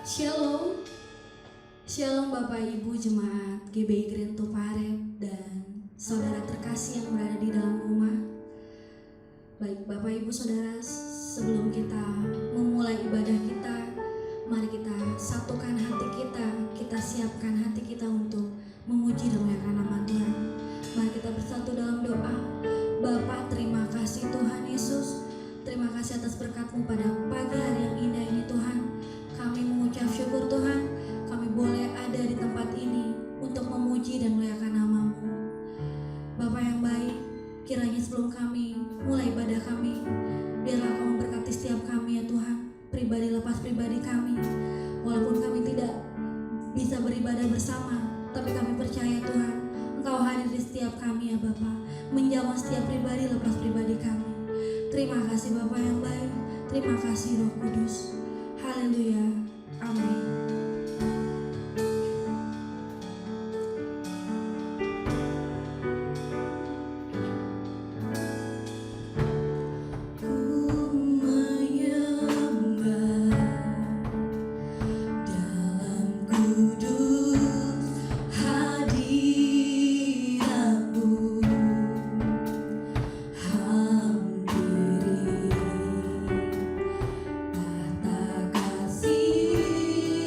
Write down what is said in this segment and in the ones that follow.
Shalom, Shalom Bapak Ibu Jemaat GBI Grand Tuparet dan saudara terkasih yang berada di dalam rumah. Baik Bapak Ibu Saudara, sebelum kita memulai ibadah kita, mari kita satukan hati kita siapkan hati kita untuk memuji dan memuliakan nama Tuhan. Mari kita bersatu dalam doa. Bapa, terima kasih Tuhan Yesus, terima kasih atas berkat-Mu pada pagi hari yang indah ini Tuhan. Kami mengucap syukur Tuhan, kami boleh ada di tempat ini untuk memuji dan memuliakan nama-Mu. Bapa yang baik, kiranya sebelum kami mulai ibadah kami, biarlah Kau memberkati setiap kami ya Tuhan, pribadi lepas pribadi kami. Walaupun kami tidak bisa beribadah bersama, tapi kami percaya Tuhan, Engkau hadir di setiap kami ya Bapa, menjamah setiap pribadi lepas pribadi kami. Terima kasih Bapa yang baik, terima kasih Roh Kudus. Haleluya, amin. Kasih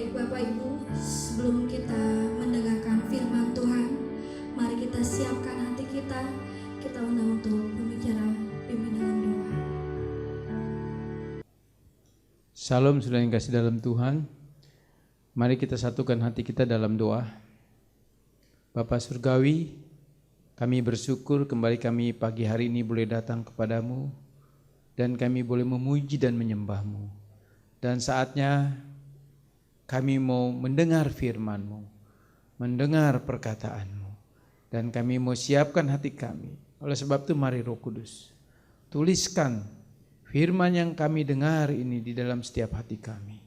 Baik Bapak Ibu, sebelum kita mendengarkan firman Tuhan, mari kita siapkan hati kita. Kita undang untuk pembicara pimpin dalam doa. Salam saudara yang kasih dalam Tuhan. Mari kita satukan hati kita dalam doa. Bapa Surgawi, kami bersyukur kembali kami pagi hari ini boleh datang kepadamu dan kami boleh memuji dan menyembahmu. Dan saatnya kami mau mendengar firman-Mu, mendengar perkataan-Mu, dan kami mau siapkan hati kami. Oleh sebab itu mari Roh Kudus, tuliskan firman yang kami dengar ini di dalam setiap hati kami.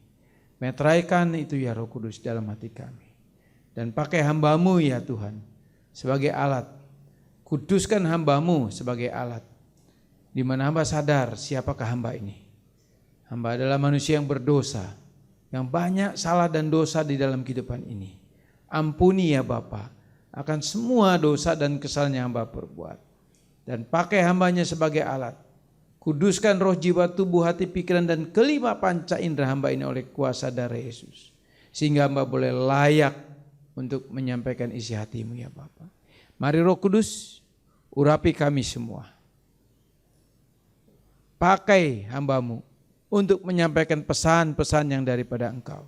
Meteraikan itu ya Roh Kudus dalam hati kami. Dan pakai hamba-Mu ya Tuhan sebagai alat. Kuduskan hamba-Mu sebagai alat. Di mana hamba sadar siapakah hamba ini. Hamba adalah manusia yang berdosa, yang banyak salah dan dosa di dalam kehidupan ini. Ampuni ya Bapa akan semua dosa dan kesalahan yang hamba perbuat. Dan pakai hambanya sebagai alat. Kuduskan roh, jiwa, tubuh, hati, pikiran dan kelima panca indera hamba ini oleh kuasa darah Yesus. Sehingga hamba boleh layak untuk menyampaikan isi hati-Mu ya Bapa. Mari Roh Kudus urapi kami semua. Pakai hamba-Mu untuk menyampaikan pesan-pesan yang daripada Engkau.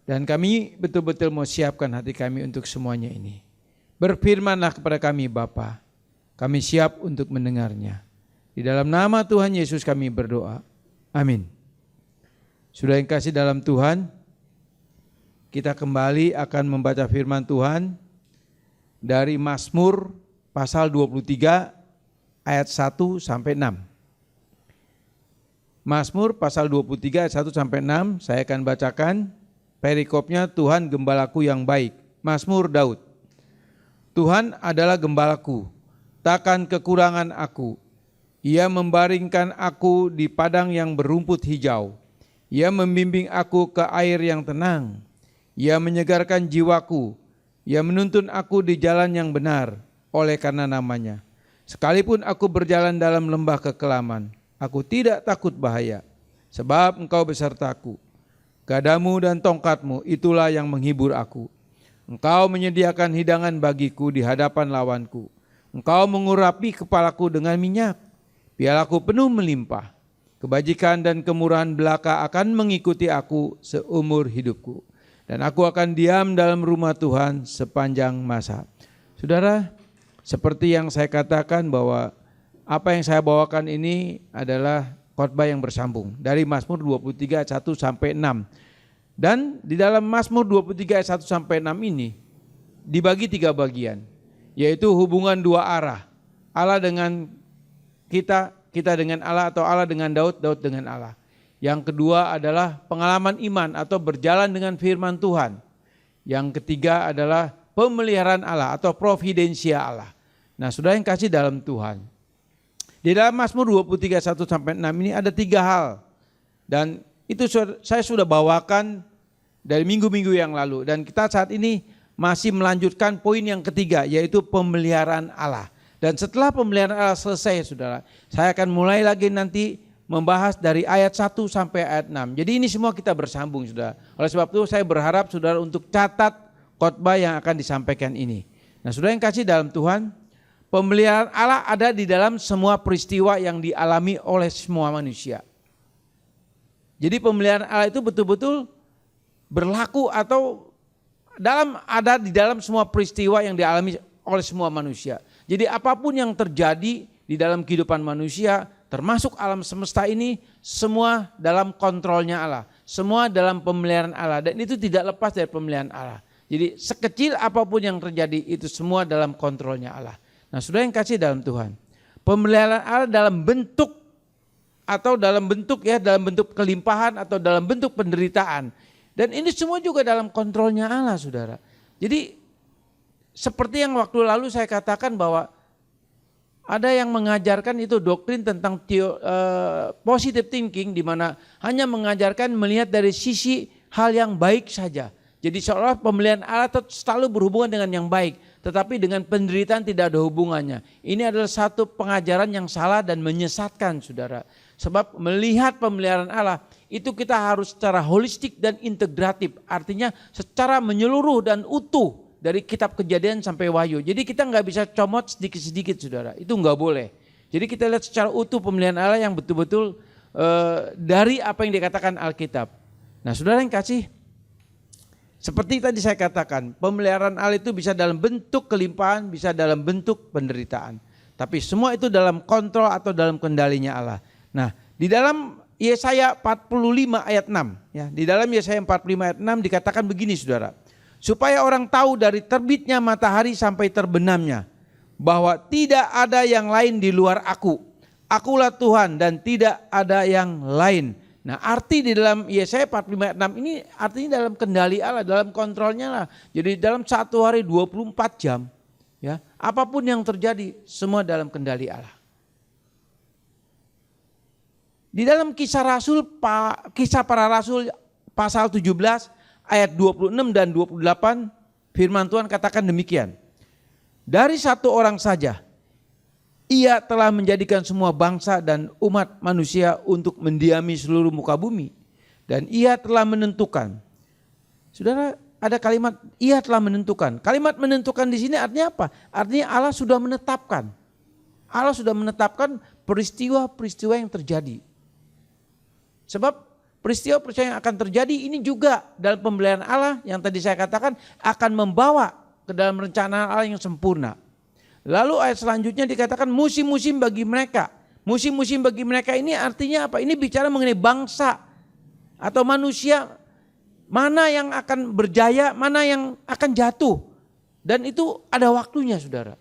Dan kami betul-betul mau siapkan hati kami untuk semuanya ini. Berfirmanlah kepada kami Bapa, kami siap untuk mendengarnya. Di dalam nama Tuhan Yesus kami berdoa. Amin. Sudah yang kasih dalam Tuhan, kita kembali akan membaca firman Tuhan dari Mazmur pasal 23 ayat 1 sampai 6. Mazmur pasal 23 ayat 1 sampai 6, saya akan bacakan perikopnya. Tuhan gembalaku yang baik. Mazmur Daud. Tuhan adalah gembalaku, takkan kekurangan aku. Ia membaringkan aku di padang yang berumput hijau. Ia membimbing aku ke air yang tenang. Ia menyegarkan jiwaku. Ia menuntun aku di jalan yang benar oleh karena namanya. Sekalipun aku berjalan dalam lembah kekelaman, aku tidak takut bahaya, sebab Engkau besertaku. Gadamu dan tongkat-Mu itulah yang menghibur aku. Engkau menyediakan hidangan bagiku di hadapan lawanku. Engkau mengurapi kepalaku dengan minyak. Pialaku penuh melimpah. Kebajikan dan kemurahan belaka akan mengikuti aku seumur hidupku. Dan aku akan diam dalam rumah Tuhan sepanjang masa. Saudara, seperti yang saya katakan bahwa apa yang saya bawakan ini adalah khotbah yang bersambung dari Mazmur 23 ayat 1 sampai 6. Dan di dalam Mazmur 23 ayat 1 sampai 6 ini dibagi 3 bagian, yaitu hubungan 2 arah. Allah dengan kita, kita dengan Allah, atau Allah dengan Daud, Daud dengan Allah. Yang kedua adalah pengalaman iman atau berjalan dengan firman Tuhan. Yang ketiga adalah pemeliharaan Allah atau providensia Allah. Nah, saudara yang kasih dalam Tuhan, di dalam Mazmur 23 1 sampai 6 ini ada 3 hal. Dan itu saya sudah bawakan dari minggu-minggu yang lalu. Dan kita saat ini masih melanjutkan poin yang ketiga, yaitu pemeliharaan Allah. Dan setelah pemeliharaan Allah selesai, saudara, saya akan mulai lagi nanti membahas dari ayat 1 sampai ayat 6. Jadi ini semua kita bersambung, saudara. Oleh sebab itu saya berharap saudara untuk catat khotbah yang akan disampaikan ini. Nah, saudara yang kasih dalam Tuhan, pemeliharaan Allah ada di dalam semua peristiwa yang dialami oleh semua manusia. Jadi pemeliharaan Allah itu betul-betul berlaku atau ada di dalam semua peristiwa yang dialami oleh semua manusia. Jadi apapun yang terjadi di dalam kehidupan manusia, termasuk alam semesta ini, semua dalam kontrolnya Allah. Semua dalam pemeliharaan Allah, dan itu tidak lepas dari pemeliharaan Allah. Jadi sekecil apapun yang terjadi, itu semua dalam kontrolnya Allah. Nah, saudara yang kasih dalam Tuhan, pemeliharaan Allah dalam bentuk dalam bentuk kelimpahan atau dalam bentuk penderitaan. Dan ini semua juga dalam kontrolnya Allah, saudara. Jadi seperti yang waktu lalu saya katakan bahwa ada yang mengajarkan itu doktrin tentang positive thinking, di mana hanya mengajarkan melihat dari sisi hal yang baik saja. Jadi seolah pemeliharaan Allah selalu berhubungan dengan yang baik, tetapi dengan penderitaan tidak ada hubungannya. Ini adalah satu pengajaran yang salah dan menyesatkan, saudara. Sebab melihat pemeliharaan Allah itu kita harus secara holistik dan integratif. Artinya secara menyeluruh dan utuh dari kitab Kejadian sampai Wahyu. Jadi kita nggak bisa comot sedikit-sedikit saudara, itu nggak boleh. Jadi kita lihat secara utuh pemeliharaan Allah yang betul-betul dari apa yang dikatakan Alkitab. Nah saudara yang kasih, seperti tadi saya katakan, pemeliharaan Allah itu bisa dalam bentuk kelimpahan, bisa dalam bentuk penderitaan. Tapi semua itu dalam kontrol atau dalam kendalinya Allah. Nah di dalam Yesaya 45 ayat 6, ya, di dalam Yesaya 45 ayat 6 dikatakan begini saudara. Supaya orang tahu dari terbitnya matahari sampai terbenamnya, bahwa tidak ada yang lain di luar aku. Akulah Tuhan dan tidak ada yang lain. Nah arti di dalam Yesaya 45 ayat 6 ini artinya dalam kendali Allah, dalam kontrolnya lah. Jadi dalam satu hari 24 jam, ya, apapun yang terjadi semua dalam kendali Allah. Di dalam kisah para rasul pasal 17 ayat 26 dan 28 firman Tuhan katakan demikian. Dari satu orang saja ia telah menjadikan semua bangsa dan umat manusia untuk mendiami seluruh muka bumi. Dan ia telah menentukan. Saudara, ada kalimat ia telah menentukan. Kalimat menentukan di sini artinya apa? Artinya Allah sudah menetapkan. Allah sudah menetapkan peristiwa-peristiwa yang terjadi. Sebab peristiwa-peristiwa yang akan terjadi ini juga dalam pemeliharaan Allah yang tadi saya katakan akan membawa ke dalam rencana Allah yang sempurna. Lalu ayat selanjutnya dikatakan musim-musim bagi mereka. Musim-musim bagi mereka ini artinya apa? Ini bicara mengenai bangsa atau manusia, mana yang akan berjaya, mana yang akan jatuh. Dan itu ada waktunya saudara.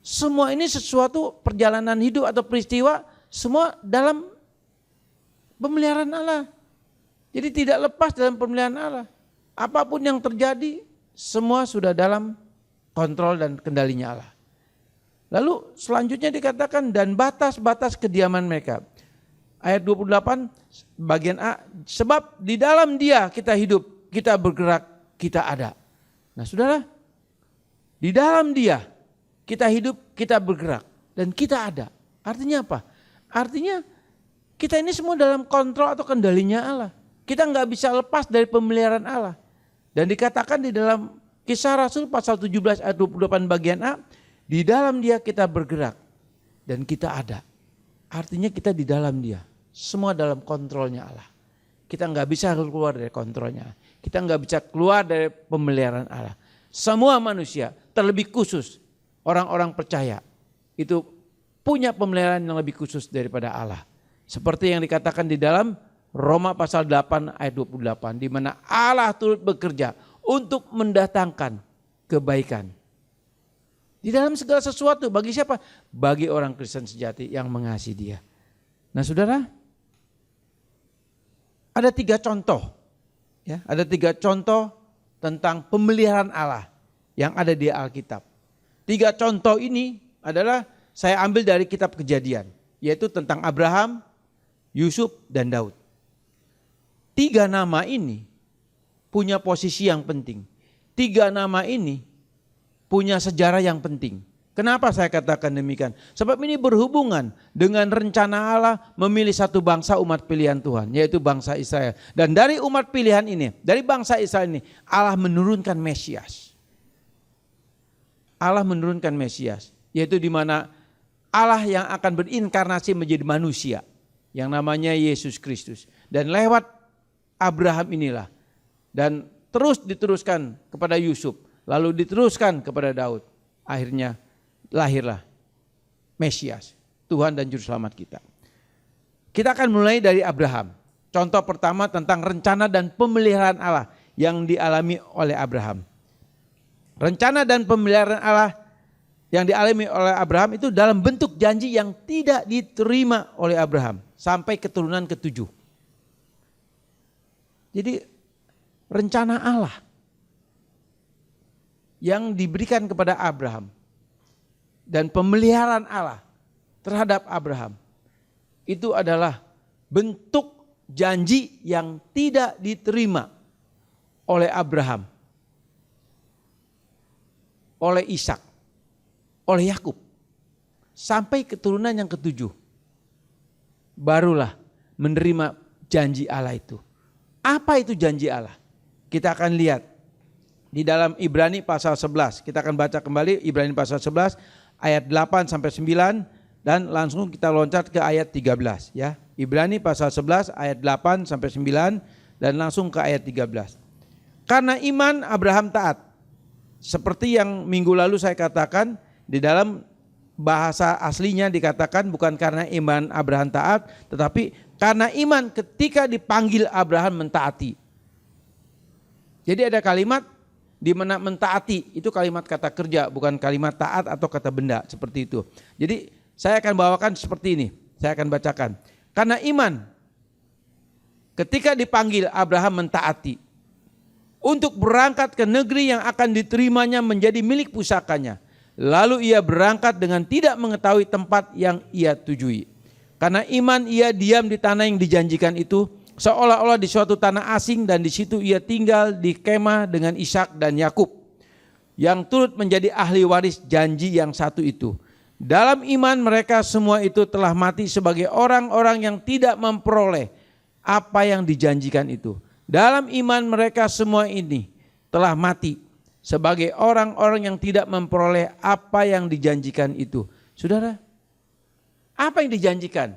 Semua ini sesuatu perjalanan hidup atau peristiwa semua dalam pemeliharaan Allah. Jadi tidak lepas dalam pemeliharaan Allah. Apapun yang terjadi semua sudah dalam kontrol dan kendalinya Allah. Lalu selanjutnya dikatakan dan batas-batas kediaman mereka. Ayat 28 bagian A, sebab di dalam Dia kita hidup, kita bergerak, kita ada. Nah saudara, di dalam Dia kita hidup, kita bergerak, dan kita ada. Artinya apa? Artinya kita ini semua dalam kontrol atau kendalinya Allah. Kita nggak bisa lepas dari pemeliharaan Allah. Dan dikatakan di dalam Kisah Rasul pasal 17 ayat 28 bagian A, di dalam Dia kita bergerak dan kita ada. Artinya kita di dalam Dia. Semua dalam kontrolnya Allah. Kita nggak bisa keluar dari kontrolnya. Kita nggak bisa keluar dari pemeliharaan Allah. Semua manusia, terlebih khusus orang-orang percaya, itu punya pemeliharaan yang lebih khusus daripada Allah. Seperti yang dikatakan di dalam Roma pasal 8 ayat 28. Di mana Allah turut bekerja untuk mendatangkan kebaikan. Di dalam segala sesuatu bagi siapa? Bagi orang Kristen sejati yang mengasihi Dia. Nah saudara, ada 3 contoh. Ya, ada 3 contoh tentang pemeliharaan Allah yang ada di Alkitab. 3 contoh ini adalah saya ambil dari kitab Kejadian. Yaitu tentang Abraham, Yusuf dan Daud. 3 nama ini punya posisi yang penting. 3 nama ini punya sejarah yang penting. Kenapa saya katakan demikian? Sebab ini berhubungan dengan rencana Allah memilih satu bangsa umat pilihan Tuhan, yaitu bangsa Israel. Dan dari umat pilihan ini, dari bangsa Israel ini, Allah menurunkan Mesias. Allah menurunkan Mesias, yaitu di mana Allah yang akan berinkarnasi menjadi manusia, yang namanya Yesus Kristus. Dan lewat Abraham inilah, dan terus diteruskan kepada Yusuf, lalu diteruskan kepada Daud. Akhirnya lahirlah Mesias, Tuhan dan Juru Selamat kita. Kita akan mulai dari Abraham. Contoh pertama tentang rencana dan pemeliharaan Allah yang dialami oleh Abraham. Rencana dan pemeliharaan Allah yang dialami oleh Abraham itu dalam bentuk janji yang tidak diterima oleh Abraham sampai keturunan ke-7. Jadi rencana Allah yang diberikan kepada Abraham dan pemeliharaan Allah terhadap Abraham itu adalah bentuk janji yang tidak diterima oleh Abraham, oleh Ishak, oleh Yakub sampai keturunan yang ke-7. Barulah menerima janji Allah itu. Apa itu janji Allah? Kita akan lihat di dalam Ibrani pasal 11. Kita akan baca kembali Ibrani pasal 11 ayat 8 sampai 9 dan langsung kita loncat ke ayat 13 ya. Ibrani pasal 11 ayat 8 sampai 9 dan langsung ke ayat 13. Karena iman Abraham taat. Seperti yang minggu lalu saya katakan, di dalam bahasa aslinya dikatakan bukan karena iman Abraham taat, tetapi karena iman ketika dipanggil Abraham mentaati. Jadi ada kalimat di mana mentaati, itu kalimat kata kerja, bukan kalimat taat atau kata benda, seperti itu. Jadi saya akan bawakan seperti ini, saya akan bacakan. Karena iman ketika dipanggil Abraham mentaati untuk berangkat ke negeri yang akan diterimanya menjadi milik pusakanya. Lalu ia berangkat dengan tidak mengetahui tempat yang ia tujui. Karena iman ia diam di tanah yang dijanjikan itu, seolah-olah di suatu tanah asing, dan di situ ia tinggal di kemah dengan Ishak dan Yakub yang turut menjadi ahli waris janji yang satu itu. Dalam iman mereka semua itu telah mati sebagai orang-orang yang tidak memperoleh apa yang dijanjikan itu. Dalam iman mereka semua ini telah mati sebagai orang-orang yang tidak memperoleh apa yang dijanjikan itu. Saudara, apa yang dijanjikan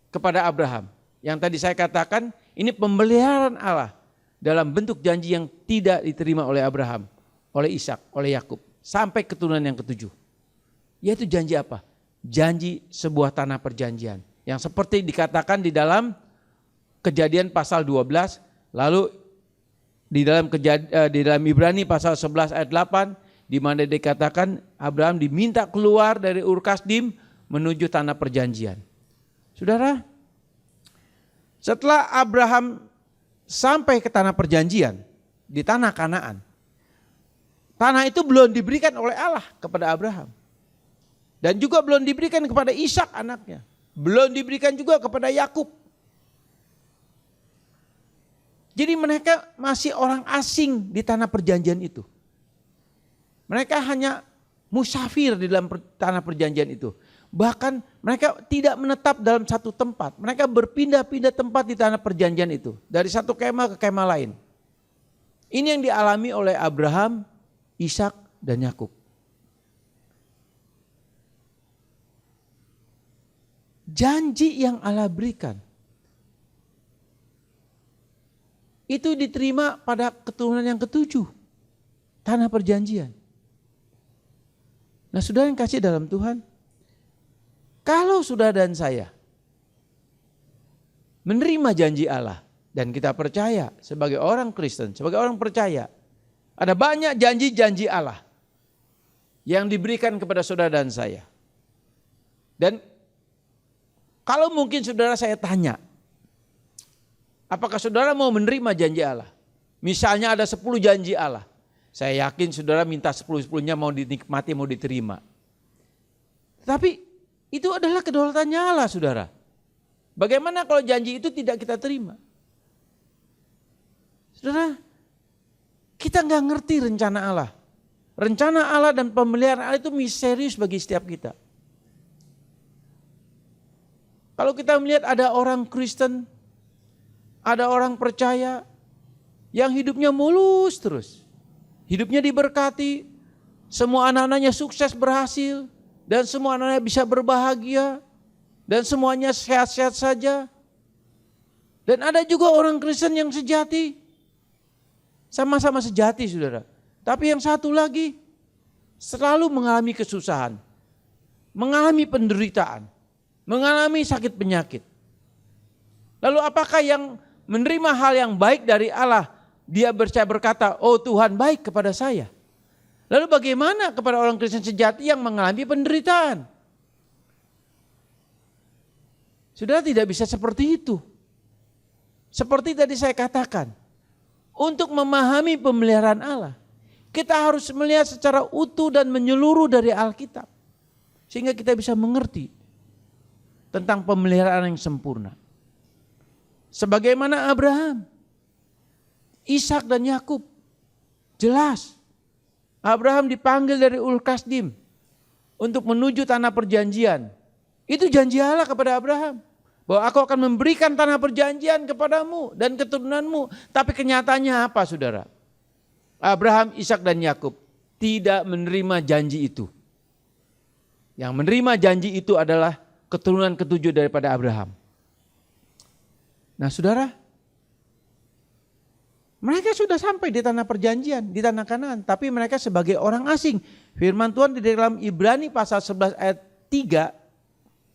kepada Abraham? Yang tadi saya katakan, ini pemeliharaan Allah dalam bentuk janji yang tidak diterima oleh Abraham, oleh Ishak, oleh Yakub, sampai keturunan yang ketujuh. Yaitu janji apa? Janji sebuah tanah perjanjian. Yang seperti dikatakan di dalam Kejadian pasal 12, lalu di dalam Ibrani pasal 11 ayat 8, di mana dikatakan Abraham diminta keluar dari Ur Kasdim menuju tanah perjanjian. Saudara, setelah Abraham sampai ke tanah perjanjian, di tanah Kanaan, tanah itu belum diberikan oleh Allah kepada Abraham. Dan juga belum diberikan kepada Ishak anaknya. Belum diberikan juga kepada Yakub. Jadi mereka masih orang asing di tanah perjanjian itu. Mereka hanya musafir di dalam tanah perjanjian itu. Bahkan mereka tidak menetap dalam satu tempat. Mereka berpindah-pindah tempat di tanah perjanjian itu. Dari satu kemah ke kemah lain. Ini yang dialami oleh Abraham, Ishak, dan Yakub. Janji yang Allah berikan itu diterima pada keturunan yang ketujuh, tanah perjanjian. Nah, saudara yang kasih dalam Tuhan, kalau saudara dan saya menerima janji Allah dan kita percaya sebagai orang Kristen, sebagai orang percaya, ada banyak janji-janji Allah yang diberikan kepada saudara dan saya. Dan kalau mungkin saudara saya tanya, apakah saudara mau menerima janji Allah? Misalnya ada 10 janji Allah. Saya yakin saudara minta 10-10-nya mau dinikmati, mau diterima. Tapi itu adalah kedaulatannya Allah, saudara. Bagaimana kalau janji itu tidak kita terima? Saudara, kita nggak ngerti rencana Allah. Rencana Allah dan pemeliharaan Allah itu misterius bagi setiap kita. Kalau kita melihat ada orang Kristen, ada orang percaya yang hidupnya mulus terus. Hidupnya diberkati, semua anak-anaknya sukses berhasil, dan semua anak-anaknya bisa berbahagia, dan semuanya sehat-sehat saja. Dan ada juga orang Kristen yang sejati, sama-sama sejati saudara. Tapi yang satu lagi selalu mengalami kesusahan, mengalami penderitaan, mengalami sakit penyakit. Lalu apakah yang menerima hal yang baik dari Allah, dia berkata, oh Tuhan baik kepada saya. Lalu bagaimana kepada orang Kristen sejati yang mengalami penderitaan? Sudah tidak bisa seperti itu. Seperti tadi saya katakan, untuk memahami pemeliharaan Allah, kita harus melihat secara utuh dan menyeluruh dari Alkitab. Sehingga kita bisa mengerti tentang pemeliharaan yang sempurna. Sebagaimana Abraham, Ishak dan Yakub, jelas Abraham dipanggil dari Ur Kasdim untuk menuju tanah perjanjian. Itu janji Allah kepada Abraham, Bahwa aku akan memberikan tanah perjanjian kepadamu dan keturunanmu. Tapi kenyataannya apa saudara? Abraham, Ishak dan Yakub tidak menerima janji itu. Yang menerima janji itu adalah keturunan ketujuh daripada Abraham. Nah saudara, mereka sudah sampai di tanah perjanjian, di tanah Kanaan. Tapi mereka sebagai orang asing. Firman Tuhan di dalam Ibrani pasal 11 ayat 3,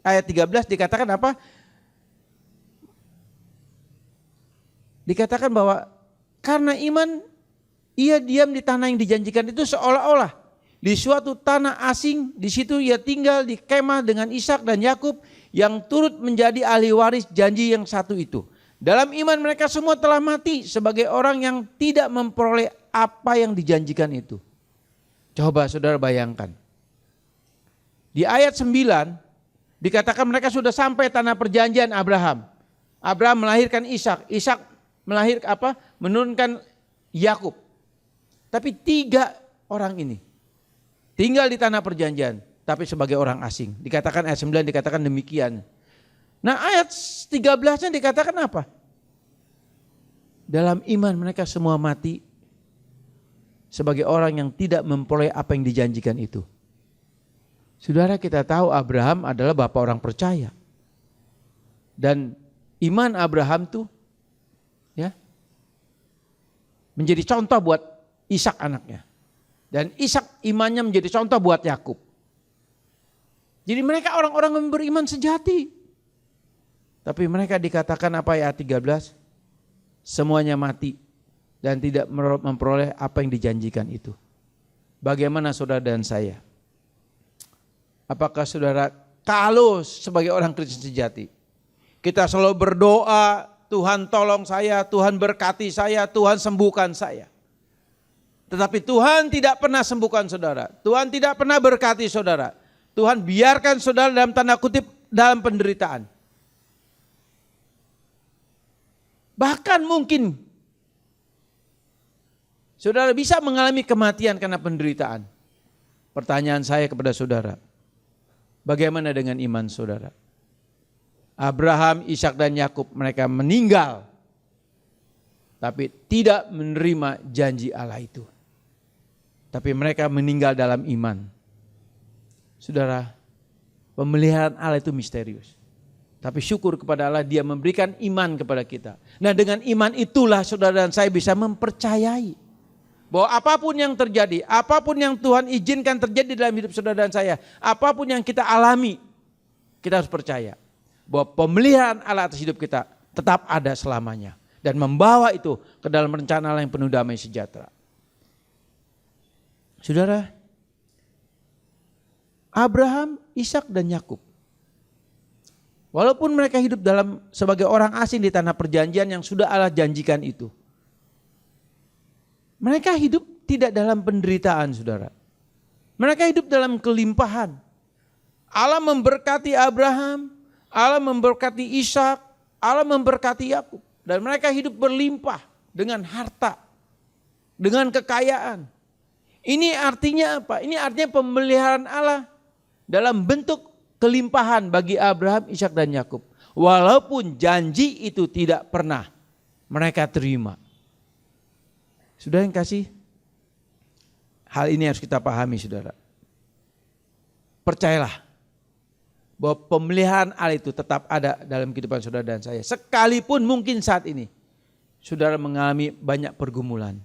ayat 13 dikatakan apa? Dikatakan bahwa karena iman ia diam di tanah yang dijanjikan itu, seolah-olah di suatu tanah asing. Di situ ia tinggal di kemah dengan Ishak dan Yakub yang turut menjadi ahli waris janji yang satu itu. Dalam iman mereka semua telah mati sebagai orang yang tidak memperoleh apa yang dijanjikan itu. Coba saudara bayangkan. Di ayat 9 dikatakan mereka sudah sampai tanah perjanjian Abraham. Abraham melahirkan Ishak. Ishak menurunkan Yakub. Tapi 3 orang ini tinggal di tanah perjanjian tapi sebagai orang asing. Dikatakan ayat 9 dikatakan demikian. Nah ayat 13-nya dikatakan apa? Dalam iman mereka semua mati sebagai orang yang tidak memperoleh apa yang dijanjikan itu. Saudara, kita tahu Abraham adalah bapak orang percaya. Dan iman Abraham tuh ya menjadi contoh buat Ishak anaknya. Dan Ishak imannya menjadi contoh buat Yakub. Jadi mereka orang-orang yang beriman sejati. Tapi mereka dikatakan apa ya 13? Semuanya mati dan tidak memperoleh apa yang dijanjikan itu. Bagaimana saudara dan saya? Apakah saudara kalau sebagai orang Kristen sejati kita selalu berdoa, Tuhan tolong saya, Tuhan berkati saya, Tuhan sembuhkan saya. Tetapi Tuhan tidak pernah sembuhkan saudara. Tuhan tidak pernah berkati saudara. Tuhan biarkan saudara dalam tanda kutip dalam penderitaan. Bahkan mungkin saudara bisa mengalami kematian karena penderitaan. Pertanyaan saya kepada saudara, bagaimana dengan iman saudara? Abraham, Ishak dan Yakub mereka meninggal tapi tidak menerima janji Allah itu. Tapi mereka meninggal dalam iman. Saudara, pemeliharaan Allah itu misterius. Tapi syukur kepada Allah, Dia memberikan iman kepada kita. Nah dengan iman itulah saudara dan saya bisa mempercayai bahwa apapun yang terjadi, apapun yang Tuhan izinkan terjadi dalam hidup saudara dan saya, apapun yang kita alami, kita harus percaya bahwa pemeliharaan Allah atas hidup kita tetap ada selamanya. Dan membawa itu ke dalam rencana Allah yang penuh damai sejahtera. Saudara, Abraham, Ishak dan Yakub, walaupun mereka hidup sebagai orang asing di tanah perjanjian yang sudah Allah janjikan itu, mereka hidup tidak dalam penderitaan saudara. Mereka hidup dalam kelimpahan. Allah memberkati Abraham, Allah memberkati Ishak, Allah memberkati Yakub. Dan mereka hidup berlimpah dengan harta, dengan kekayaan. Ini artinya apa? Ini artinya pemeliharaan Allah dalam bentuk kelimpahan bagi Abraham, Ishak dan Yakub. Walaupun janji itu tidak pernah mereka terima. Sudah yang kasih, hal ini harus kita pahami saudara. Percayalah bahwa pemeliharaan Allah itu tetap ada dalam kehidupan saudara dan saya. Sekalipun mungkin saat ini saudara mengalami banyak pergumulan.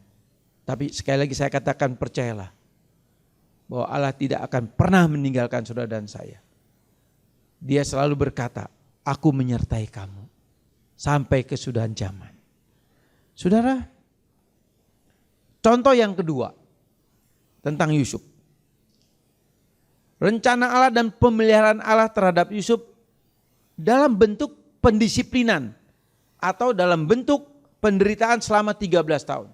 Tapi sekali lagi saya katakan percayalah bahwa Allah tidak akan pernah meninggalkan saudara dan saya. Dia selalu berkata, aku menyertai kamu sampai kesudahan zaman. Saudara, contoh yang kedua tentang Yusuf. Rencana Allah dan pemeliharaan Allah terhadap Yusuf dalam bentuk pendisiplinan atau dalam bentuk penderitaan selama 13 tahun.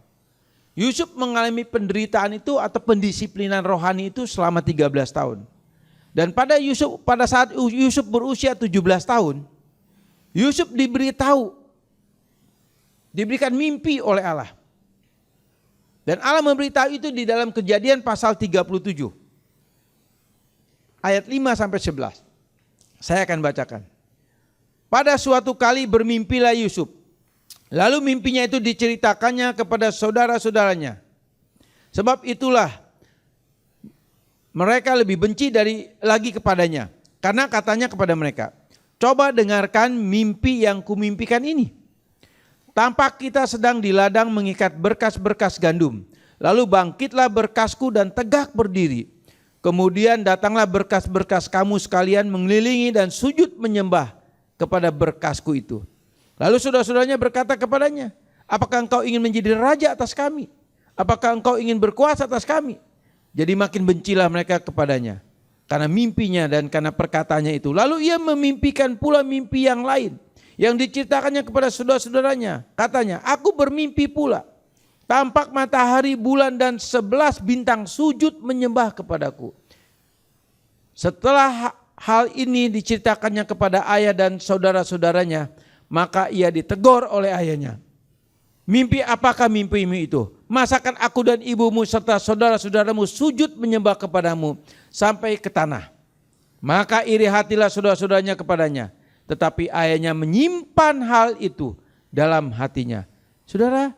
Yusuf mengalami penderitaan itu atau pendisiplinan rohani itu selama 13 tahun. Dan pada saat Yusuf berusia 17 tahun, Yusuf diberikan mimpi oleh Allah. Dan Allah memberitahu itu di dalam Kejadian pasal 37. Ayat 5 sampai 11. Saya akan bacakan. pada suatu kali bermimpilah Yusuf. Lalu mimpinya itu diceritakannya kepada saudara-saudaranya. Sebab itulah mereka lebih benci lagi kepadanya. Karena katanya kepada mereka, coba dengarkan mimpi yang kumimpikan ini. Tampak kita sedang di ladang mengikat berkas-berkas gandum. Lalu bangkitlah berkasku dan tegak berdiri. Kemudian datanglah berkas-berkas kamu sekalian mengelilingi dan sujud menyembah kepada berkasku itu. Lalu saudara-saudaranya berkata kepadanya, apakah engkau ingin menjadi raja atas kami? Apakah engkau ingin berkuasa atas kami? Jadi makin bencilah mereka kepadanya karena mimpinya dan karena perkataannya itu. Lalu ia memimpikan pula mimpi yang lain yang diceritakannya kepada saudara-saudaranya. Katanya, aku bermimpi pula. Tampak matahari, bulan dan 11 bintang sujud menyembah kepadaku. Setelah hal ini diceritakannya kepada ayah dan saudara-saudaranya, maka ia ditegur oleh ayahnya. Mimpi apakah mimpimu itu? Masakan aku dan ibumu serta saudara-saudaramu sujud menyembah kepadamu sampai ke tanah. Maka iri hatilah saudara-saudaranya kepadanya. Tetapi ayahnya menyimpan hal itu dalam hatinya. Saudara,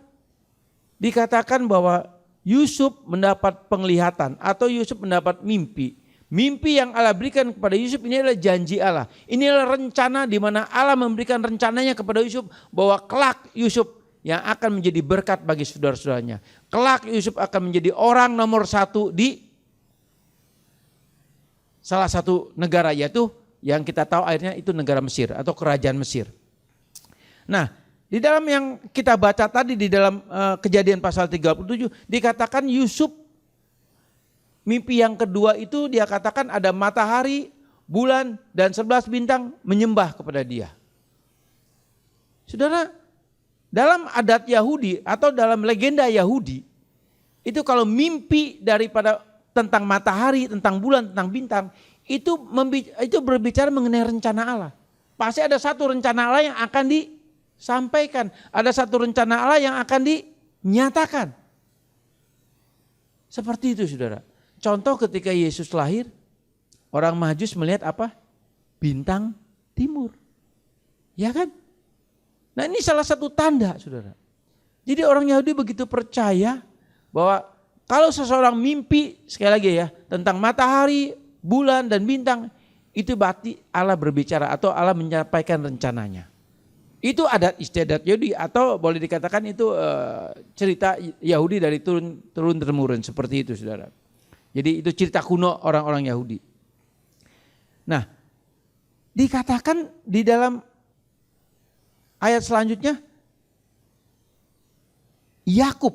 dikatakan bahwa Yusuf mendapat penglihatan atau Yusuf mendapat mimpi. Mimpi yang Allah berikan kepada Yusuf ini adalah janji Allah. Ini adalah rencana di mana Allah memberikan rencananya kepada Yusuf bahwa kelak Yusuf yang akan menjadi berkat bagi saudara-saudaranya. Kelak Yusuf akan menjadi orang nomor 1 di salah satu negara, yaitu yang kita tahu akhirnya itu negara Mesir atau kerajaan Mesir. Nah, di dalam yang kita baca tadi di dalam Kejadian pasal 37 dikatakan Yusuf mimpi yang kedua itu dia katakan ada matahari, bulan dan 11 bintang menyembah kepada dia. Saudara, dalam adat Yahudi atau dalam legenda Yahudi itu kalau mimpi daripada tentang matahari, tentang bulan, tentang bintang itu berbicara mengenai rencana Allah. Pasti ada satu rencana Allah yang akan disampaikan, ada satu rencana Allah yang akan dinyatakan. Seperti itu saudara. Contoh ketika Yesus lahir, orang Majus melihat apa? Bintang timur. Ya kan? Nah ini salah satu tanda saudara. Jadi orang Yahudi begitu percaya bahwa kalau seseorang mimpi, sekali lagi ya, tentang matahari, bulan dan bintang, itu berarti Allah berbicara atau Allah menyampaikan rencananya. Itu adat istiadat Yahudi atau boleh dikatakan itu cerita Yahudi dari turun-temurun seperti itu saudara. Jadi itu cerita kuno orang-orang Yahudi. Nah, dikatakan di dalam ayat selanjutnya Yakub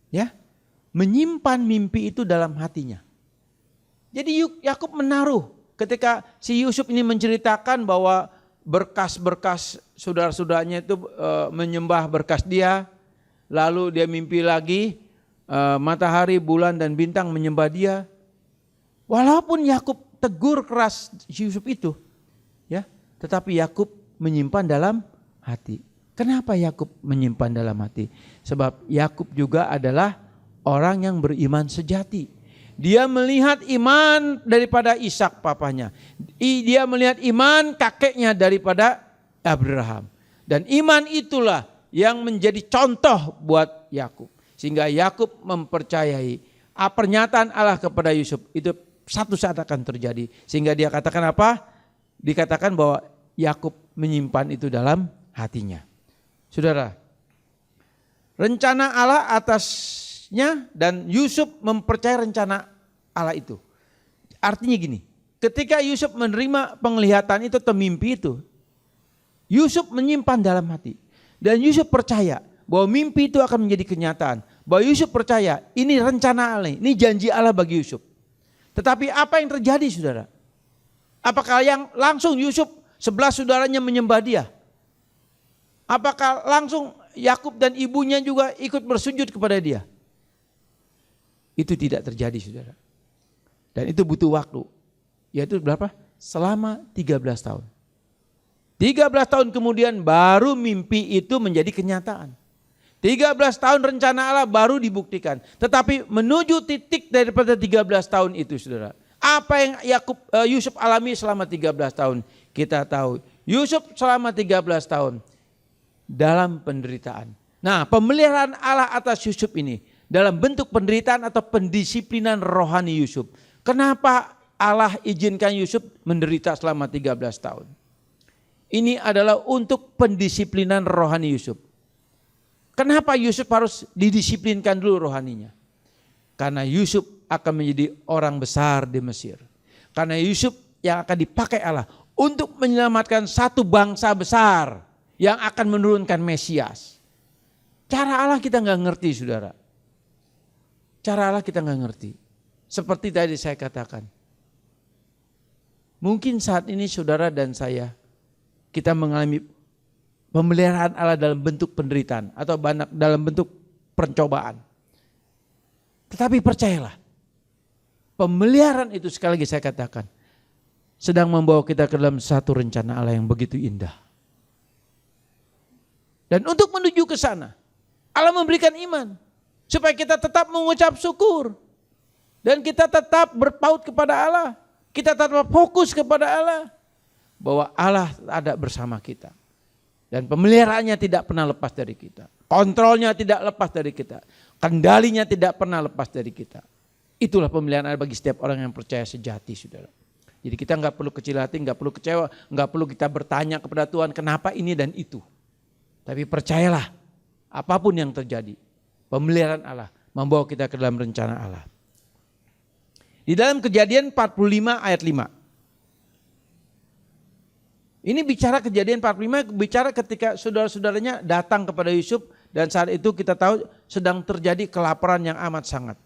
ya menyimpan mimpi itu dalam hatinya. Jadi Yakub menaruh ketika si Yusuf ini menceritakan bahwa berkas-berkas saudara-saudaranya itu menyembah berkas dia, lalu dia mimpi lagi matahari, bulan dan bintang menyembah dia. Walaupun Yakub tegur keras Yusuf itu, ya, tetapi Yakub menyimpan dalam hati. Kenapa Yakub menyimpan dalam hati? Sebab Yakub juga adalah orang yang beriman sejati. Dia melihat iman daripada Ishak papanya. Dia melihat iman kakeknya daripada Abraham. Dan iman itulah yang menjadi contoh buat Yakub. Sehingga Yakub mempercayai pernyataan Allah kepada Yusuf itu satu saat akan terjadi. Sehingga dia katakan apa? Dikatakan bahwa Yakub menyimpan itu dalam hatinya. Saudara, rencana Allah atasnya dan Yusuf mempercayai rencana Allah itu. Artinya gini, ketika Yusuf menerima penglihatan itu atau mimpi itu, Yusuf menyimpan dalam hati. Dan Yusuf percaya bahwa mimpi itu akan menjadi kenyataan. Bahwa Yusuf percaya ini rencana Allah, ini janji Allah bagi Yusuf. Tetapi apa yang terjadi saudara? Apakah yang langsung Yusuf 11 saudaranya menyembah dia? Apakah langsung Yakub dan ibunya juga ikut bersujud kepada dia? Itu tidak terjadi saudara. Dan itu butuh waktu. Yaitu berapa? Selama 13 tahun. 13 tahun kemudian baru mimpi itu menjadi kenyataan. 13 tahun rencana Allah baru dibuktikan. Tetapi menuju titik daripada 13 tahun itu saudara. Apa yang Yusuf alami selama 13 tahun? Kita tahu Yusuf selama 13 tahun dalam penderitaan. Nah, pemeliharaan Allah atas Yusuf ini dalam bentuk penderitaan atau pendisiplinan rohani Yusuf. Kenapa Allah izinkan Yusuf menderita selama 13 tahun? Ini adalah untuk pendisiplinan rohani Yusuf. Kenapa Yusuf harus didisiplinkan dulu rohaninya? Karena Yusuf akan menjadi orang besar di Mesir. Karena Yusuf yang akan dipakai Allah untuk menyelamatkan satu bangsa besar yang akan menurunkan Mesias. Cara Allah kita nggak ngerti, saudara. Cara Allah kita nggak ngerti. Seperti tadi saya katakan. Mungkin saat ini saudara dan saya, kita mengalami pemeliharaan Allah dalam bentuk penderitaan atau dalam bentuk pencobaan. Tetapi percayalah, pemeliharaan itu sekali lagi saya katakan, sedang membawa kita ke dalam satu rencana Allah yang begitu indah. Dan untuk menuju ke sana, Allah memberikan iman supaya kita tetap mengucap syukur dan kita tetap berpaut kepada Allah, kita tetap fokus kepada Allah bahwa Allah ada bersama kita dan pemeliharaannya tidak pernah lepas dari kita, kontrolnya tidak lepas dari kita, kendalinya tidak pernah lepas dari kita. Itulah pemeliharaan bagi setiap orang yang percaya sejati, saudara. Jadi kita nggak perlu kecil hati, nggak perlu kecewa, nggak perlu kita bertanya kepada Tuhan kenapa ini dan itu. Tapi percayalah, apapun yang terjadi, pemeliharaan Allah membawa kita ke dalam rencana Allah. Di dalam Kejadian 45 ayat 5. Ini bicara Kejadian 45, bicara ketika saudara-saudaranya datang kepada Yusuf dan saat itu kita tahu sedang terjadi kelaparan yang amat sangat.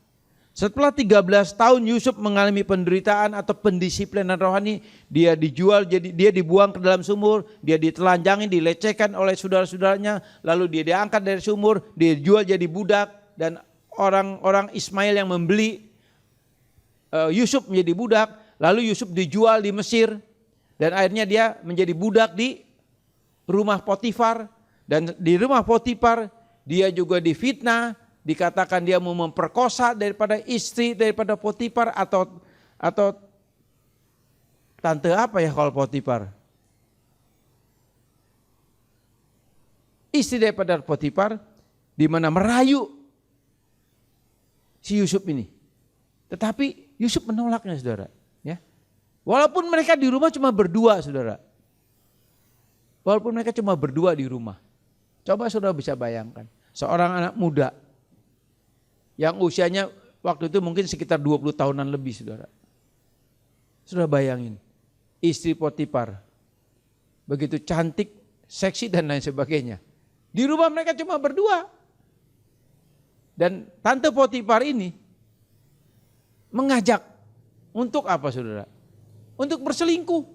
Setelah 13 tahun Yusuf mengalami penderitaan atau pendisiplinan rohani, dia dijual, jadi dia dibuang ke dalam sumur, dia ditelanjangi, dilecehkan oleh saudara-saudaranya, lalu dia diangkat dari sumur, dia dijual jadi budak dan orang-orang Ismail yang membeli Yusuf menjadi budak, lalu Yusuf dijual di Mesir dan akhirnya dia menjadi budak di rumah Potifar dan di rumah Potifar dia juga difitnah. Dikatakan dia mau memperkosa daripada istri daripada Potifar atau tante apa ya kalau Potifar? Istri daripada Potifar di mana merayu si Yusuf ini. Tetapi Yusuf menolaknya, saudara. Ya. Walaupun mereka di rumah cuma berdua, saudara. Walaupun mereka cuma berdua di rumah. Coba saudara bisa bayangkan. Seorang anak muda yang usianya waktu itu mungkin sekitar 20 tahunan lebih, saudara. Saudara bayangin, istri Potifar, begitu cantik, seksi dan lain sebagainya. Di rumah mereka cuma berdua. Dan tante Potifar ini mengajak untuk apa, saudara? Untuk berselingkuh.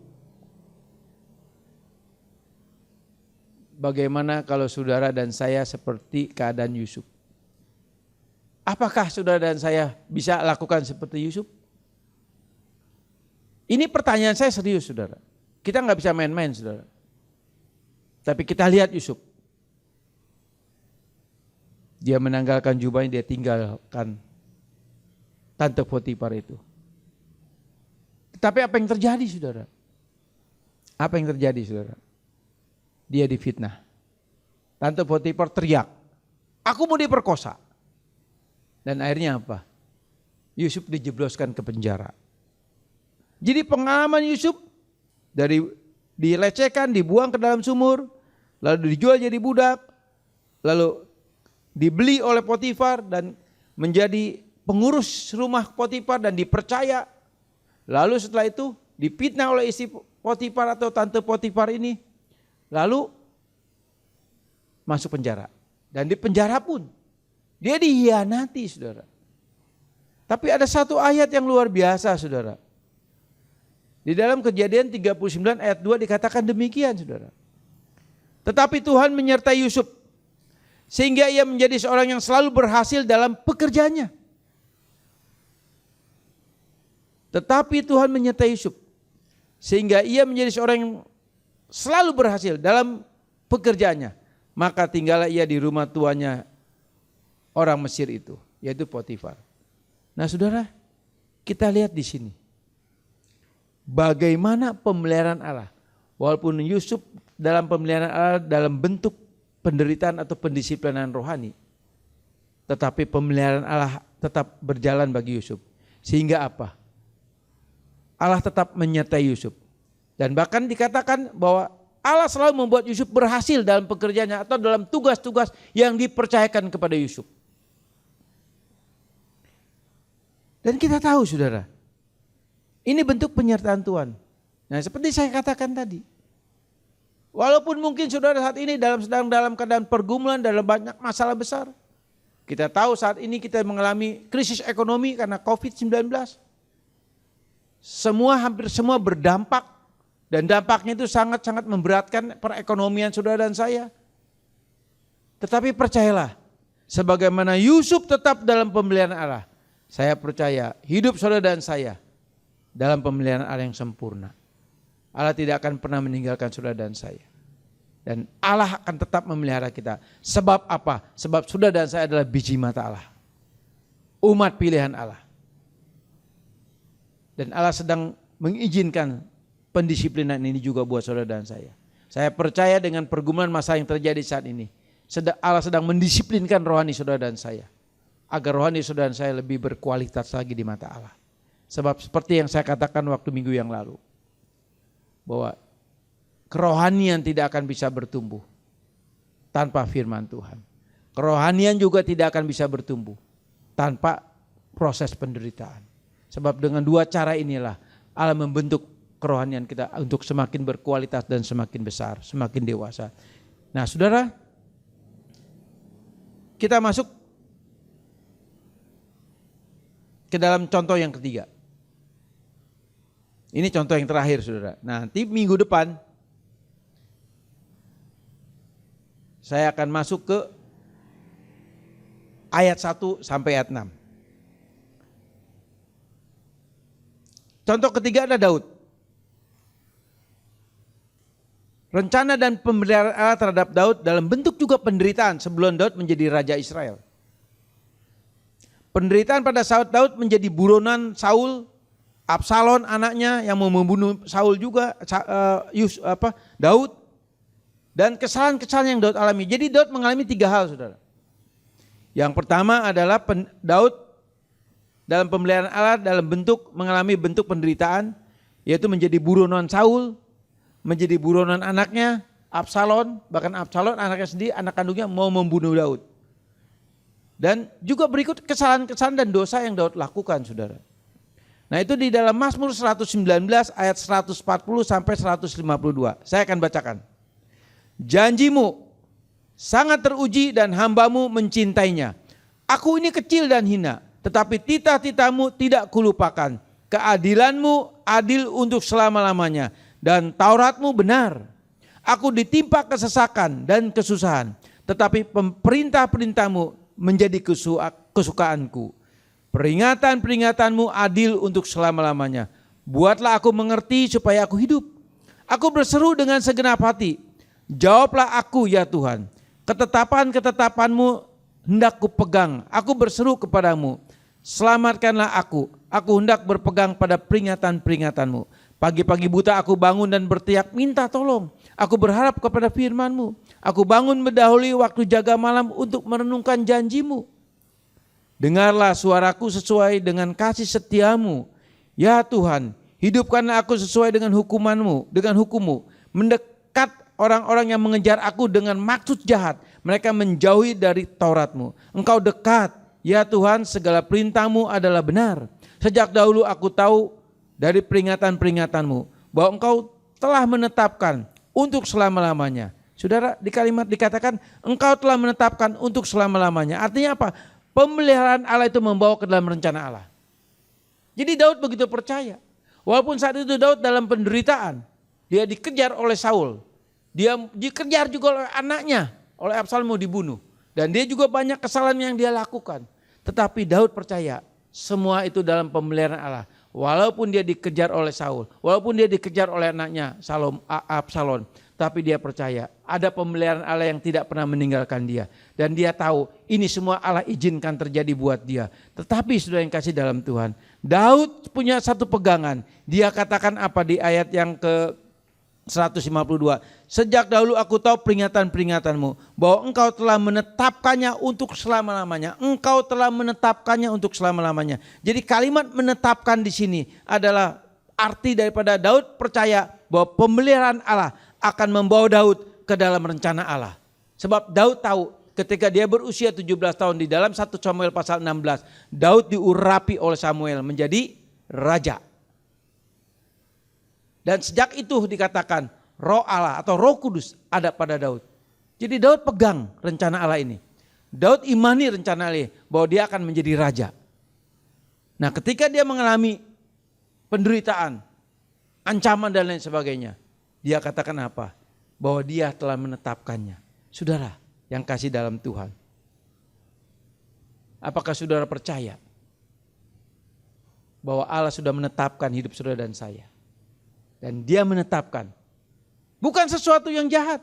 Bagaimana kalau saudara dan saya seperti keadaan Yusuf? Apakah saudara dan saya bisa lakukan seperti Yusuf? Ini pertanyaan saya serius, saudara. Kita nggak bisa main-main, saudara. Tapi kita lihat Yusuf. Dia menanggalkan jubahnya, dia tinggalkan tante Potifar itu. Tetapi apa yang terjadi, saudara? Apa yang terjadi, saudara? Dia difitnah. Tante Potifar teriak, aku mau diperkosa. Dan akhirnya apa? Yusuf dijebloskan ke penjara. Jadi pengalaman Yusuf dari dilecehkan, dibuang ke dalam sumur, lalu dijual jadi budak, lalu dibeli oleh Potifar dan menjadi pengurus rumah Potifar dan dipercaya. Lalu setelah itu difitnah oleh istri Potifar atau tante Potifar ini, lalu masuk penjara. Dan di penjara pun dia dihianati, saudara. Tapi ada satu ayat yang luar biasa, saudara. Di dalam Kejadian 39 ayat 2 dikatakan demikian, saudara. Tetapi Tuhan menyertai Yusuf sehingga ia menjadi seorang yang selalu berhasil dalam pekerjaannya. Tetapi Tuhan menyertai Yusuf sehingga ia menjadi seorang yang selalu berhasil dalam pekerjaannya. Maka tinggallah ia di rumah tuannya orang Mesir itu, yaitu Potifar. Nah, saudara, kita lihat di sini bagaimana pemeliharaan Allah Walaupun Yusuf dalam pemeliharaan Allah dalam bentuk penderitaan atau pendisiplinan rohani, tetapi pemeliharaan Allah tetap berjalan bagi Yusuf. Sehingga apa? Allah tetap menyertai Yusuf. Dan bahkan dikatakan bahwa Allah selalu membuat Yusuf berhasil dalam pekerjaannya atau dalam tugas-tugas yang dipercayakan kepada Yusuf. Dan kita tahu saudara, ini bentuk penyertaan Tuhan. Nah seperti saya katakan tadi, walaupun mungkin saudara saat ini sedang dalam keadaan pergumulan, dalam banyak masalah besar. Kita tahu saat ini kita mengalami krisis ekonomi karena COVID-19. Hampir semua berdampak dan dampaknya itu sangat-sangat memberatkan perekonomian saudara dan saya. Tetapi percayalah, sebagaimana Yusuf tetap dalam pemeliharaan Allah, saya percaya hidup saudara dan saya dalam pemeliharaan Allah yang sempurna. Allah tidak akan pernah meninggalkan saudara dan saya. Dan Allah akan tetap memelihara kita. Sebab apa? Sebab saudara dan saya adalah biji mata Allah. Umat pilihan Allah. Dan Allah sedang mengizinkan pendisiplinan ini juga buat saudara dan saya. Saya percaya dengan pergumulan masa yang terjadi saat ini, Allah sedang mendisiplinkan rohani saudara dan saya. Agar rohani saudara dan saya lebih berkualitas lagi di mata Allah. Sebab seperti yang saya katakan waktu minggu yang lalu, bahwa kerohanian tidak akan bisa bertumbuh tanpa firman Tuhan. Kerohanian juga tidak akan bisa bertumbuh tanpa proses penderitaan. Sebab dengan dua cara inilah Allah membentuk kerohanian kita untuk semakin berkualitas dan semakin besar, semakin dewasa. Nah saudara, kita masuk ke dalam contoh yang ketiga. Ini contoh yang terakhir saudara. Nanti minggu depan saya akan masuk ke ayat 1 sampai ayat 6. Contoh ketiga ada Daud. Rencana dan pemeliharaan Allah terhadap Daud dalam bentuk juga penderitaan sebelum Daud menjadi raja Israel. Penderitaan pada saat Daud menjadi buronan Saul, Absalom anaknya yang mau membunuh Saul juga, Daud, dan kesalahan-kesalahan yang Daud alami. Jadi Daud mengalami 3 hal saudara. Yang pertama adalah Daud dalam pemeliharaan Allah mengalami bentuk penderitaan, yaitu menjadi buronan Saul, menjadi buronan anaknya Absalom, bahkan Absalom anaknya sendiri, anak kandungnya mau membunuh Daud. Dan juga berikut kesalahan-kesalahan dan dosa yang Daud lakukan saudara. Nah itu di dalam Mazmur 119 ayat 140 sampai 152. Saya akan bacakan. Janjimu sangat teruji dan hambamu mencintainya. Aku ini kecil dan hina, tetapi titah-titahmu tidak kulupakan. Keadilanmu adil untuk selama-lamanya dan Tauratmu benar. Aku ditimpa kesesakan dan kesusahan, tetapi perintah-perintahmu menjadi kesukaanku. Peringatan-peringatanmu adil untuk selama-lamanya. Buatlah aku mengerti supaya aku hidup. Aku berseru dengan segenap hati. Jawablah aku ya Tuhan. Ketetapan-ketetapanmu hendak kupegang. Aku berseru kepadamu. Selamatkanlah aku. Aku hendak berpegang pada peringatan-peringatanmu. Pagi-pagi buta aku bangun dan berteriak minta tolong. Aku berharap kepada firman-Mu. Aku bangun mendahului waktu jaga malam untuk merenungkan janji-Mu. Dengarlah suaraku sesuai dengan kasih setia-Mu. Ya Tuhan, hidupkanlah aku sesuai dengan hukuman-Mu, dengan hukum-Mu. Mendekat orang-orang yang mengejar aku dengan maksud jahat. Mereka menjauhi dari Taurat-Mu. Engkau dekat, ya Tuhan, segala perintah-Mu adalah benar. Sejak dahulu aku tahu dari peringatan-peringatan-Mu bahwa Engkau telah menetapkan untuk selama-lamanya. Saudara, di kalimat dikatakan Engkau telah menetapkan untuk selama-lamanya. Artinya apa? Pemeliharaan Allah itu membawa ke dalam rencana Allah. Jadi Daud begitu percaya. Walaupun saat itu Daud dalam penderitaan, dia dikejar oleh Saul. Dia dikejar juga oleh anaknya, oleh Absalom mau dibunuh. Dan dia juga banyak kesalahan yang dia lakukan. Tetapi Daud percaya semua itu dalam pemeliharaan Allah. Walaupun dia dikejar oleh Saul, walaupun dia dikejar oleh anaknya Absalom, tapi dia percaya ada pemeliharaan Allah yang tidak pernah meninggalkan dia. Dan dia tahu ini semua Allah izinkan terjadi buat dia. Tetapi sudah yang kasih dalam Tuhan, Daud punya satu pegangan. Dia katakan apa di ayat yang 152. Sejak dahulu aku tahu peringatan-peringatanmu, bahwa engkau telah menetapkannya untuk selama-lamanya. Engkau telah menetapkannya untuk selama-lamanya. Jadi kalimat menetapkan di sini adalah arti daripada Daud percaya bahwa pemeliharaan Allah akan membawa Daud ke dalam rencana Allah. Sebab Daud tahu ketika dia berusia 17 tahun di dalam 1 Samuel pasal 16, Daud diurapi oleh Samuel menjadi raja. Dan sejak itu dikatakan roh Allah atau roh kudus ada pada Daud. Jadi Daud pegang rencana Allah ini. Daud imani rencana Allah bahwa dia akan menjadi raja. Nah ketika dia mengalami penderitaan, ancaman dan lain sebagainya, dia katakan apa? Bahwa dia telah menetapkannya. Saudara yang kasih dalam Tuhan, apakah saudara percaya bahwa Allah sudah menetapkan hidup saudara dan saya? Dan dia menetapkan bukan sesuatu yang jahat,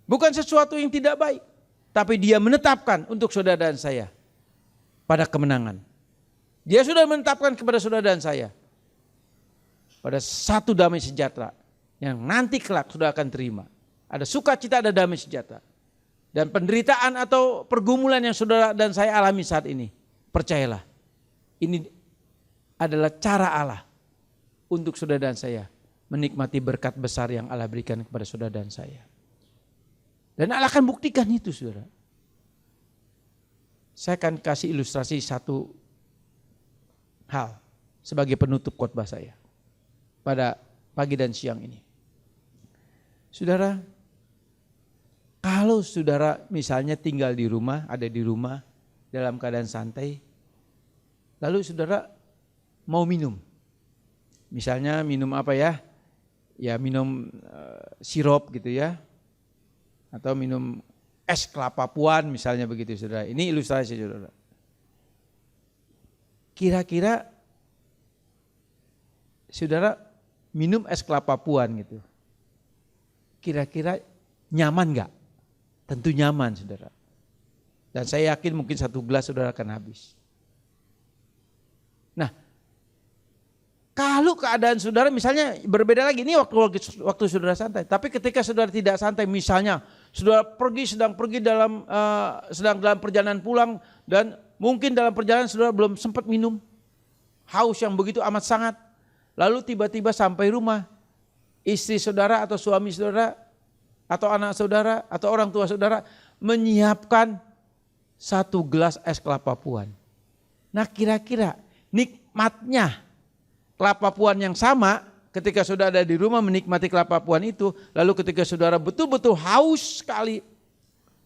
bukan sesuatu yang tidak baik, tapi dia menetapkan untuk saudara dan saya pada kemenangan. Dia sudah menetapkan kepada saudara dan saya pada satu damai sejahtera yang nanti kelak saudara akan terima. Ada sukacita, ada damai sejahtera. Dan penderitaan atau pergumulan yang saudara dan saya alami saat ini, percayalah, ini adalah cara Allah untuk saudara dan saya menikmati berkat besar yang Allah berikan kepada saudara dan saya. Dan Allah akan buktikan itu, saudara. Saya akan kasih ilustrasi satu hal sebagai penutup khotbah saya pada pagi dan siang ini. Saudara, kalau saudara misalnya tinggal di rumah, ada di rumah dalam keadaan santai, lalu saudara mau minum. Misalnya minum apa ya? Ya minum sirup gitu ya. Atau minum es kelapa puan misalnya begitu saudara. Ini ilustrasi saudara. Kira-kira saudara minum es kelapa puan gitu. Kira-kira nyaman gak? Tentu nyaman saudara. Dan saya yakin mungkin 1 gelas saudara akan habis. Nah, kalau keadaan saudara misalnya berbeda lagi, ini waktu saudara santai. Tapi ketika saudara tidak santai, misalnya saudara sedang pergi sedang dalam perjalanan pulang dan mungkin dalam perjalanan saudara belum sempat minum, haus yang begitu amat sangat. Lalu tiba-tiba sampai rumah, istri saudara atau suami saudara atau anak saudara atau orang tua saudara menyiapkan 1 gelas es kelapa puan. Nah kira-kira nikmatnya kelapa puan yang sama ketika saudara ada di rumah menikmati kelapa puan itu, lalu ketika saudara betul-betul haus sekali,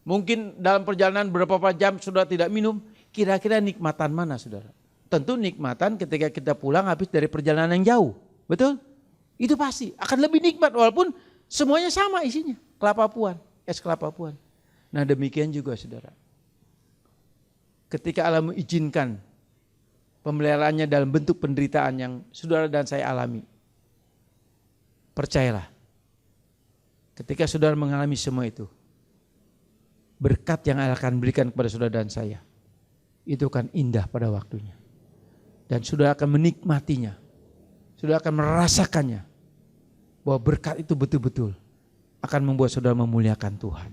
mungkin dalam perjalanan beberapa jam saudara tidak minum, kira-kira nikmatan mana saudara? Tentu nikmatan ketika kita pulang habis dari perjalanan yang jauh, betul? Itu pasti akan lebih nikmat walaupun semuanya sama isinya, kelapa puan, es kelapa puan. Nah demikian juga saudara. Ketika Allah mengizinkan pemeliharaannya dalam bentuk penderitaan yang saudara dan saya alami. Percayalah, ketika saudara mengalami semua itu, berkat yang Allah akan berikan kepada saudara dan saya, itu akan indah pada waktunya. Dan saudara akan menikmatinya, saudara akan merasakannya, bahwa berkat itu betul-betul akan membuat saudara memuliakan Tuhan.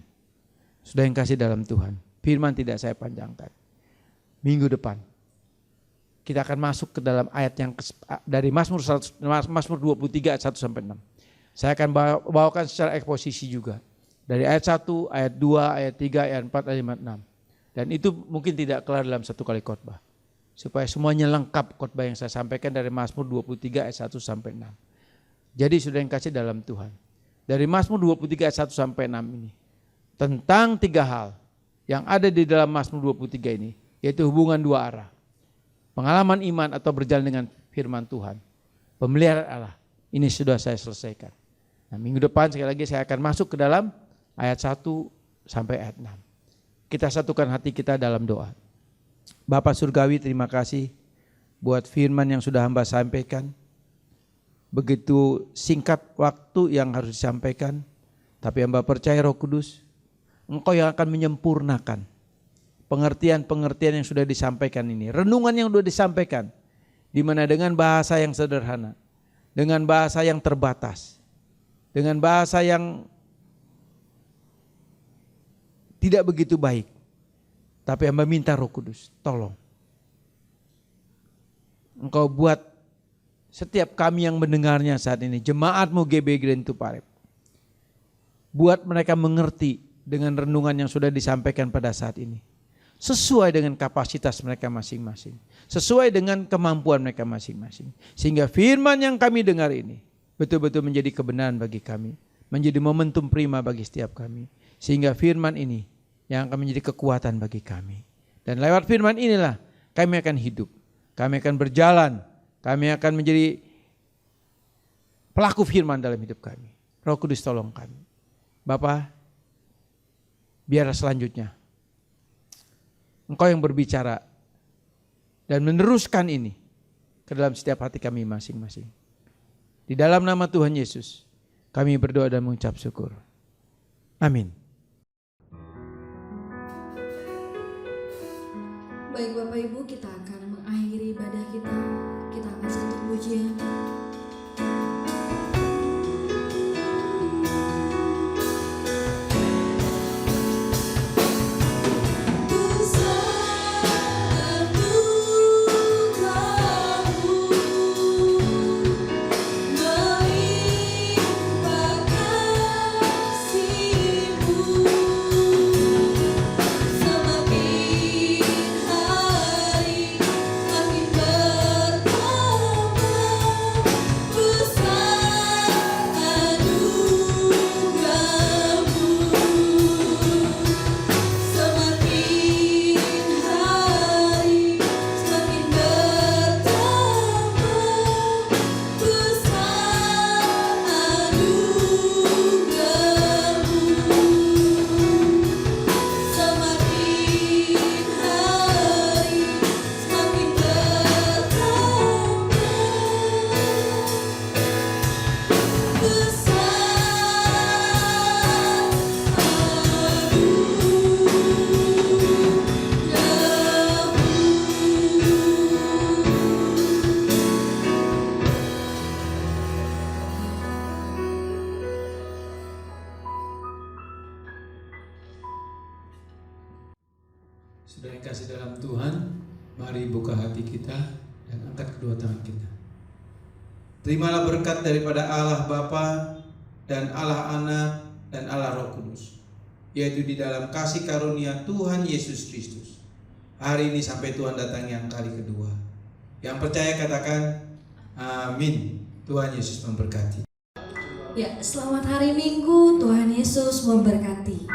Saudara yang kasih dalam Tuhan, firman tidak saya panjangkan. Minggu depan, kita akan masuk ke dalam ayat yang dari Mazmur 23 ayat 1 sampai 6. Saya akan bawakan secara eksposisi juga. Dari ayat 1, ayat 2, ayat 3, ayat 4, ayat 5, 6. Dan itu mungkin tidak kelar dalam satu kali khotbah. Supaya semuanya lengkap khotbah yang saya sampaikan dari Mazmur 23 ayat 1 sampai 6. Jadi sudah yang kasih dalam Tuhan. Dari Mazmur 23 ayat 1 sampai 6 ini. Tentang 3 hal yang ada di dalam Mazmur 23 ini. Yaitu hubungan 2 arah. Pengalaman iman atau berjalan dengan firman Tuhan. Pemeliharaan Allah. Ini sudah saya selesaikan. Nah, minggu depan sekali lagi saya akan masuk ke dalam ayat 1 sampai ayat 6. Kita satukan hati kita dalam doa. Bapa Surgawi, terima kasih buat firman yang sudah hamba sampaikan. Begitu singkat waktu yang harus disampaikan. Tapi hamba percaya Roh Kudus, Engkau yang akan menyempurnakan pengertian-pengertian yang sudah disampaikan ini, renungan yang sudah disampaikan, di mana dengan bahasa yang sederhana, dengan bahasa yang terbatas, dengan bahasa yang tidak begitu baik. Tapi hamba minta Roh Kudus, tolong. Engkau buat setiap kami yang mendengarnya saat ini, jemaatmu GBI Grand Tuparep, buat mereka mengerti dengan renungan yang sudah disampaikan pada saat ini. Sesuai dengan kapasitas mereka masing-masing. Sesuai dengan kemampuan mereka masing-masing. Sehingga firman yang kami dengar ini betul-betul menjadi kebenaran bagi kami. Menjadi momentum prima bagi setiap kami. Sehingga firman ini yang akan menjadi kekuatan bagi kami. Dan lewat firman inilah kami akan hidup. Kami akan berjalan. Kami akan menjadi pelaku firman dalam hidup kami. Roh Kudus tolong kami. Bapa, biarlah selanjutnya Engkau yang berbicara dan meneruskan ini ke dalam setiap hati kami masing-masing. Di dalam nama Tuhan Yesus, kami berdoa dan mengucap syukur. Amin. Baik Bapak Ibu, kita akan mengakhiri ibadah kita. Kita akan satu pujian. Sudah yang kasih dalam Tuhan, mari buka hati kita dan angkat kedua tangan kita. Terimalah berkat daripada Allah Bapa dan Allah Anak dan Allah Roh Kudus, yaitu di dalam kasih karunia Tuhan Yesus Kristus. Hari ini sampai Tuhan datang yang kali kedua. Yang percaya katakan amin. Tuhan Yesus memberkati. Ya, selamat hari Minggu. Tuhan Yesus memberkati.